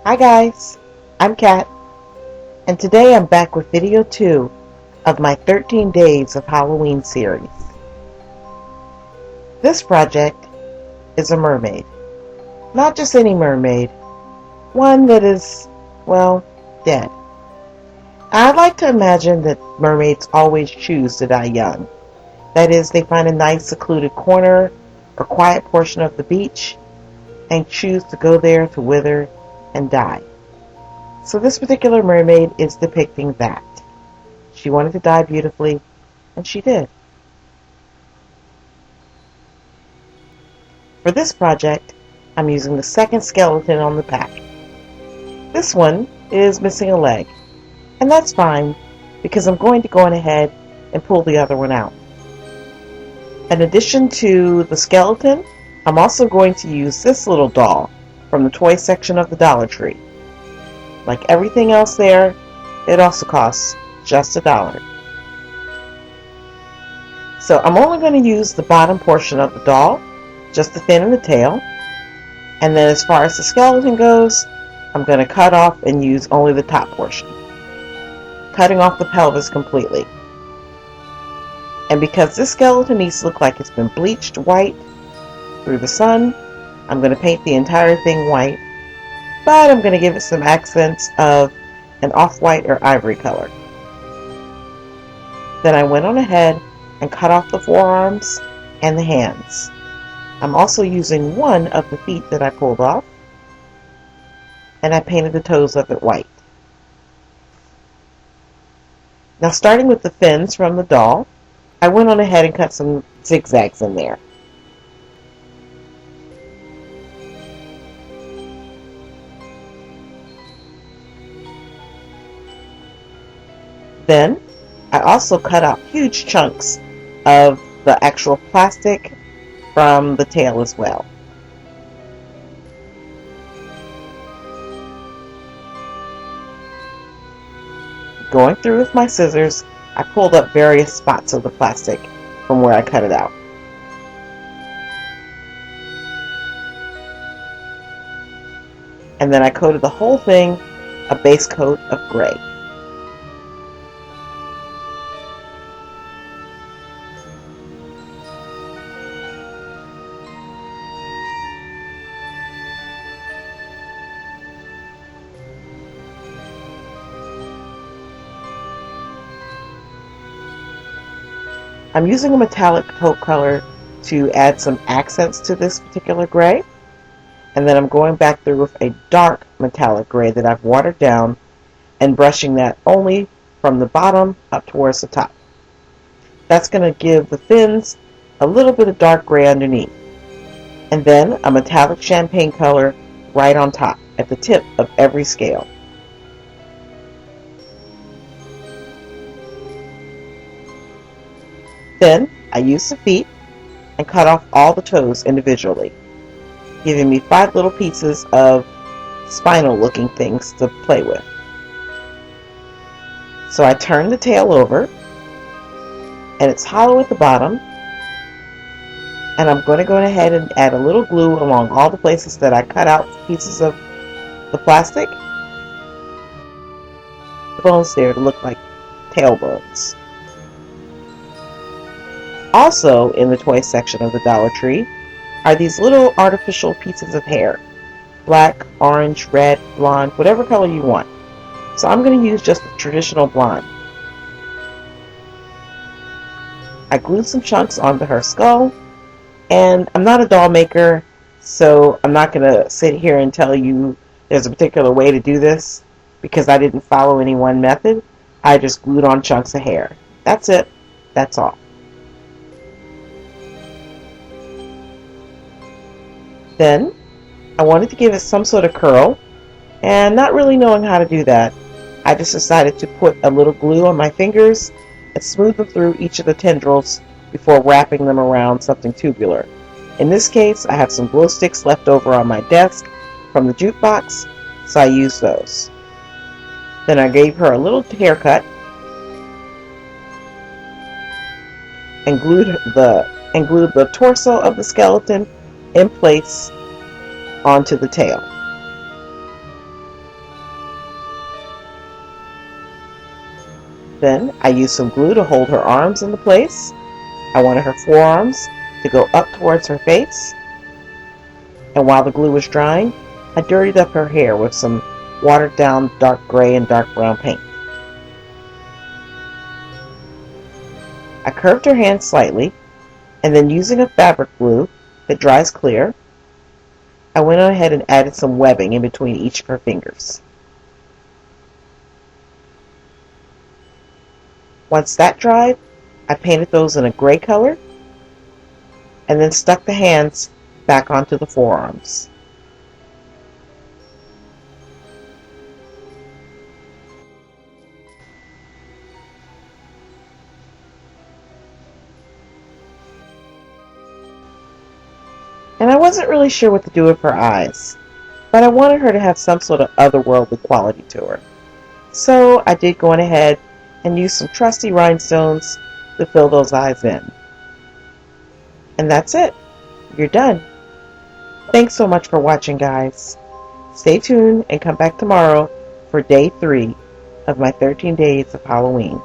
Hi guys, I'm Kat, and today I'm back with video 2 of my 13 Days of Halloween series. This project is a mermaid. Not just any mermaid, one that is, well, dead. I like to imagine that mermaids always choose to die young. That is, they find a nice secluded corner or quiet portion of the beach and choose to go there to wither and die. So this particular mermaid is depicting that. She wanted to die beautifully, and she did. For this project, I'm using the second skeleton on the back. This one is missing a leg, and that's fine because I'm going to go on ahead and pull the other one out. In addition to the skeleton, I'm also going to use this little doll from the toy section of the Dollar Tree. Like everything else there, it also costs just $1. So I'm only going to use the bottom portion of the doll, just the fin and the tail. And then as far as the skeleton goes, I'm going to cut off and use only the top portion, cutting off the pelvis completely. And because this skeleton needs to look like it's been bleached white through the sun, I'm going to paint the entire thing white. But I'm going to give it some accents of an off-white or ivory color. Then I went on ahead and cut off the forearms and the hands. I'm also using one of the feet that I pulled off, and I painted the toes of it white. Now, starting with the fins from the doll, I went on ahead and cut some zigzags in there. Then, I also cut out huge chunks of the actual plastic from the tail as well. Going through with my scissors, I pulled up various spots of the plastic from where I cut it out. And then I coated the whole thing a base coat of gray. I'm using a metallic taupe color to add some accents to this particular gray. And then I'm going back through with a dark metallic gray that I've watered down and brushing that only from the bottom up towards the top. That's going to give the fins a little bit of dark gray underneath. And then a metallic champagne color right on top at the tip of every scale. Then I used the feet and cut off all the toes individually, giving me 5 little pieces of spinal looking things to play with. So I turned the tail over, and it's hollow at the bottom, and I'm going to go ahead and add a little glue along all the places that I cut out pieces of the plastic. The bones there to look like tailbones. Also in the toy section of the Dollar Tree are these little artificial pieces of hair. Black, orange, red, blonde, whatever color you want. So I'm going to use just the traditional blonde. I glued some chunks onto her skull, and I'm not a doll maker, so I'm not going to sit here and tell you there's a particular way to do this, because I didn't follow any one method. I just glued on chunks of hair. That's it. That's all. Then, I wanted to give it some sort of curl, and not really knowing how to do that, I just decided to put a little glue on my fingers and smooth them through each of the tendrils before wrapping them around something tubular. In this case, I have some glow sticks left over on my desk from the jukebox, so I used those. Then I gave her a little haircut and glued the torso of the skeleton in place onto the tail. Then I used some glue to hold her arms into place. I wanted her forearms to go up towards her face. And while the glue was drying, I dirtied up her hair with some watered down dark gray and dark brown paint. I curved her hand slightly, and then using a fabric glue that dries clear, I went on ahead and added some webbing in between each of her fingers. Once that dried, I painted those in a gray color and then stuck the hands back onto the forearms. And I wasn't really sure what to do with her eyes, but I wanted her to have some sort of otherworldly quality to her. So I did go on ahead and use some trusty rhinestones to fill those eyes in. And that's it. You're done. Thanks so much for watching, guys. Stay tuned and come back tomorrow for day 3 of my 13 days of Halloween.